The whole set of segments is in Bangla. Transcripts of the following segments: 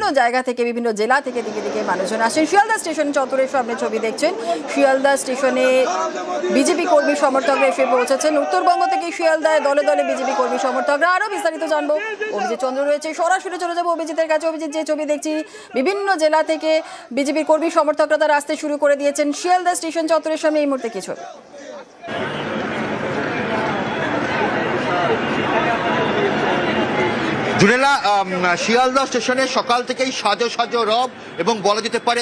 বিভিন্ন জায়গা থেকে, বিভিন্ন জেলা থেকে দিকে দিকে মানুষজন আসেন। শিয়ালদা স্টেশন চত্বরের সামনে ছবি দেখছেন। শিয়ালদা স্টেশনে বিজেপি কর্মী সমর্থকরা এসে পৌঁছেছেন। উত্তরবঙ্গ থেকে শিয়ালদায় দলে দলে বিজেপি কর্মী সমর্থকরা। আরো বিস্তারিত জানবো, অভিজিৎ চন্দ্র রয়েছে, সরাসরি চলে যাবো অভিজিতের কাছে। অভিজিৎ, যে ছবি দেখছি বিভিন্ন জেলা থেকে বিজেপির কর্মী সমর্থকরা তারা আসতে শুরু করে দিয়েছেন শিয়ালদা স্টেশন চত্বরের সামনে, এই মুহূর্তে কি ছবি? জুনেলা, শিয়ালদা স্টেশনে সকাল থেকেই সাজো সাজো রব এবং বলা যেতে পারে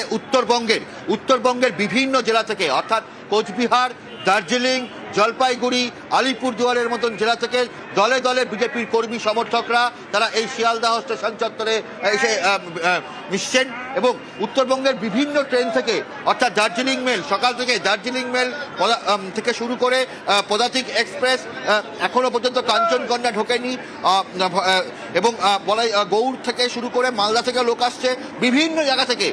উত্তরবঙ্গের বিভিন্ন জেলা থেকে, অর্থাৎ কোচবিহার, দার্জিলিং, জলপাইগুড়ি, আলিপুরদুয়ারের মতন জেলা থেকে দলে দলে বিজেপির কর্মী সমর্থকরা তারা এই শিয়ালদাহ স্টেশন চত্বরে এসে মিশছেন। এবং উত্তরবঙ্গের বিভিন্ন ট্রেন থেকে, অর্থাৎ দার্জিলিং মেল, সকাল থেকে দার্জিলিং মেল থেকে শুরু করে পদাতিক এক্সপ্রেস এখনো পর্যন্ত কাঞ্চনকন্যা ঢোকেনি, এবং বলাই গৌড় থেকে শুরু করে মালদা থেকে লোক আসছে বিভিন্ন জায়গা থেকে।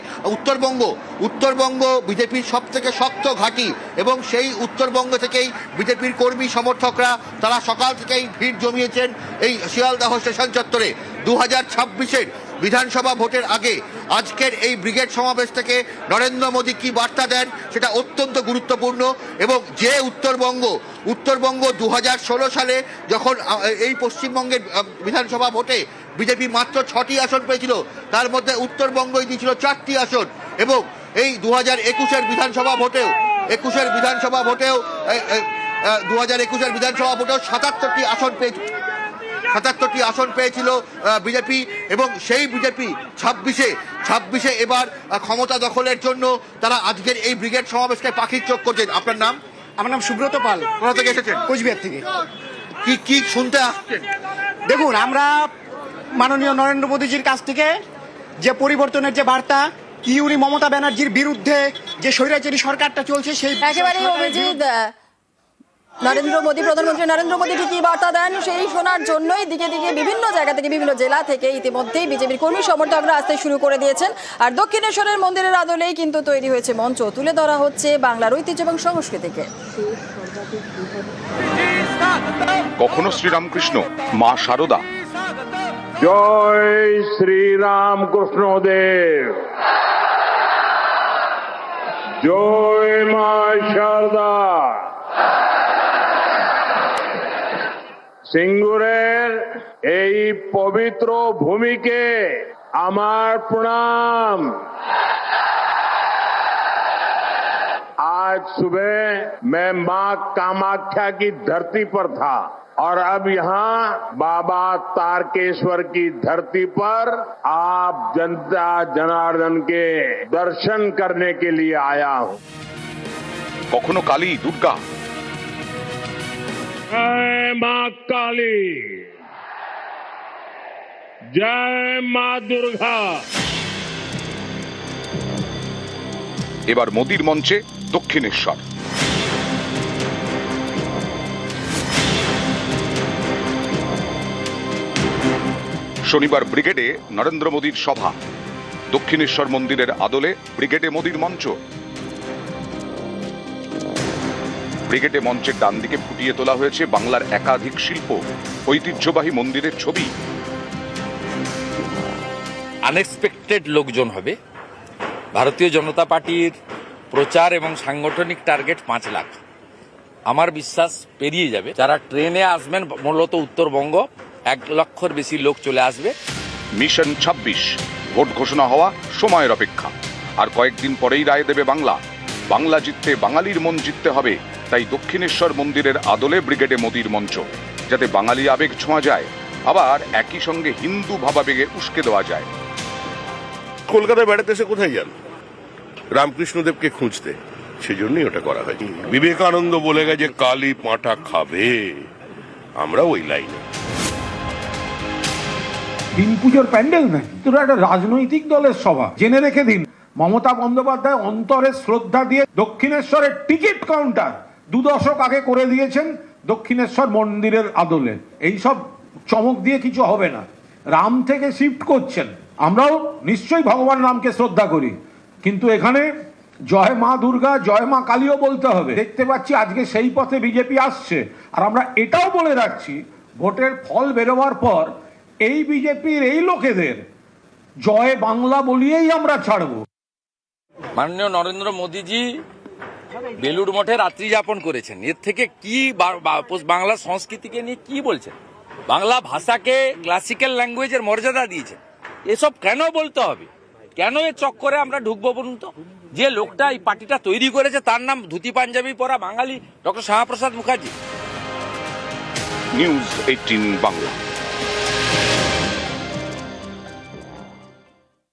উত্তরবঙ্গ বিজেপির সব থেকে শক্ত ঘাঁটি, এবং সেই উত্তরবঙ্গ থেকেই বিজেপির কর্মী সমর্থকরা তারা সকাল থেকেই ভিড় জমিয়েছেন এই শিয়ালদাহ স্টেশন চত্বরে। 2026-এর বিধানসভা ভোটের আগে আজকের এই ব্রিগেড সমাবেশ থেকে নরেন্দ্র মোদী কি বার্তা দেন সেটা অত্যন্ত গুরুত্বপূর্ণ। এবং যে উত্তরবঙ্গ 2016 সালে যখন এই পশ্চিমবঙ্গের বিধানসভা ভোটে বিজেপি মাত্র 6টি আসন পেয়েছিল, তার মধ্যে উত্তরবঙ্গই দিয়েছিল 4টি আসন। এবং এই 2021-এর বিধানসভা ভোটেও 77টি আসন পেয়েছিল বিজেপি। এবং সেই বিজেপি 26-এ এবার ক্ষমতা দখলের জন্য তারা আজকের এই ব্রিগেড সমাবেশকে পাখির চোখ করছেন। আপনার নাম? আমার নাম সুব্রত পাল। কোথা থেকে এসেছেন? কোচবিহার থেকে। কি শুনতে আসছেন? দেখুন, আমরা মাননীয় নরেন্দ্র মোদীজির কাছ থেকে যে পরিবর্তনের যে বার্তা, কি উনি মমতা ব্যানার্জির বিরুদ্ধে যে স্বৈরাচারী সরকারটা চলছে সেই একেবারেই অভিজিৎ, প্রধানমন্ত্রী নরেন্দ্র মোদী কি বার্তা দেন সেই শোনার জন্যই দিকে দিকে বিভিন্ন জায়গা থেকে, বিভিন্ন জেলা থেকে ইতিমধ্যেই বিজেপির কর্মী সমর্থকরা আসতে শুরু করে দিয়েছেন। আর দক্ষিণেশ্বরের মন্দিরের আদলেই কিন্তু তৈরি হয়েছে মঞ্চ, তুলে ধরা হচ্ছে বাংলার ঐতিহ্য এবং সংস্কৃতিকে। কখনো শ্রীরামকৃষ্ণ, মা শারদা, জয় শ্রীরামকৃষ্ণ দেব, জয় মা শারদা। সিঙ্গুরের এই পবিত্র ভূমিকে আমার প্রণাম। आज सुबह मैं मां कामाख्या की धरती पर था और अब यहाँ बाबा तारकेश्वर की धरती पर आप जनता जनार्दन के दर्शन करने के लिए आया हूं। কখনো কালী, দুর্গা, जय मां काली, जय मां दुर्गा। এবার মোদির মঞ্চে দক্ষিণেশ্বর। শনিবার ব্রিগেডে নরেন্দ্র মোদীর সভা। দক্ষিণেশ্বর মন্দিরের আদলে ব্রিগেডে মোদীর মঞ্চ। ব্রিগেডে মঞ্চের ডান দিকে ফুটিয়ে তোলা হয়েছে বাংলার একাধিক শিল্প, ঐতিহ্যবাহী মন্দিরের ছবি। আনএক্সপেক্টেড লোকজন হবে। ভারতীয় জনতা পার্টির প্রচার এবং সাংগঠনিক টার্গেট 5 লাখ। আমার বিশ্বাস পেরিয়ে যাবে। যারা ট্রেনে আসবেন মূলত উত্তরবঙ্গ, 1 লক্ষের বেশি লোক চলে আসবে। মিশন 26, ভোট ঘোষণা হওয়া সময়ের অপেক্ষা। আর কয়েকদিন পরেই রায় দেবে বাংলা। বাংলা জিততে বাঙালির মন জিততে হবে, তাই দক্ষিণেশ্বর মন্দিরের আদলে ব্রিগেডে মোদীর মঞ্চ, যাতে বাঙালি আবেগ ছোঁয়া যায়, আবার একই সঙ্গে হিন্দু ভাবাবেগে উস্কে দেওয়া যায়। কলকাতায় বেড়াতে এসে কোথায় যান? রামকৃষ্ণদেবকে খুঁজতে, সেজন্যই ওটা করা হয়। বিবেকানন্দ বলে গেছে কালী পাঁঠা খাবে, আমরা ওই লাইনে। দিন পুজোর প্যান্ডেল নাকি? তোরা একটা রাজনৈতিক দলের সভা, জেনে রেখে দিন। মমতা বন্দ্যোপাধ্যায় অন্তরে শ্রদ্ধা দিয়ে দক্ষিণেশ্বরের টিকিট কাউন্টার 2 দশক আগে করে দিয়েছেন দক্ষিণেশ্বর মন্দিরের আদলে। এইসব চমক দিয়ে কিছু হবে না। রাম থেকে শিফট করছেন, আমরাও নিশ্চয়ই ভগবান রামকে শ্রদ্ধা করি, কিন্তু এখানে জয় মা দুর্গা, জয় মা কালীও বলতে হবে। দেখতে পাচ্ছি আজকে সেই পথে বিজেপি আসছে। আর আমরা এটাও বলে রাখছি, ভোটের ফল বেরোবার পর এই বিজেপির এই লোকেদের জয় বাংলা বলিয়েই আমরা ছাড়বো। মাননীয় নরেন্দ্র মোদীজি বেলুড় মঠে রাত্রি যাপন করেছেন, এর থেকে কি বাংলা সংস্কৃতিকে নিয়ে কি বলছেন? বাংলা ভাষাকে ক্লাসিক্যাল ল্যাঙ্গুয়েজের মর্যাদা দিয়েছেন, এসব কেন বলতে হবে? কেন এ চক্করে আমরা ঢুকবো বলুন তো? যে লোকটা এই পার্টিটা তৈরি করেছে তার নাম ধুতি পাঞ্জাবি পরা বাঙালি ডক্টর শ্যামাপ্রসাদ মুখার্জি। নিউজ 18 বাংলা।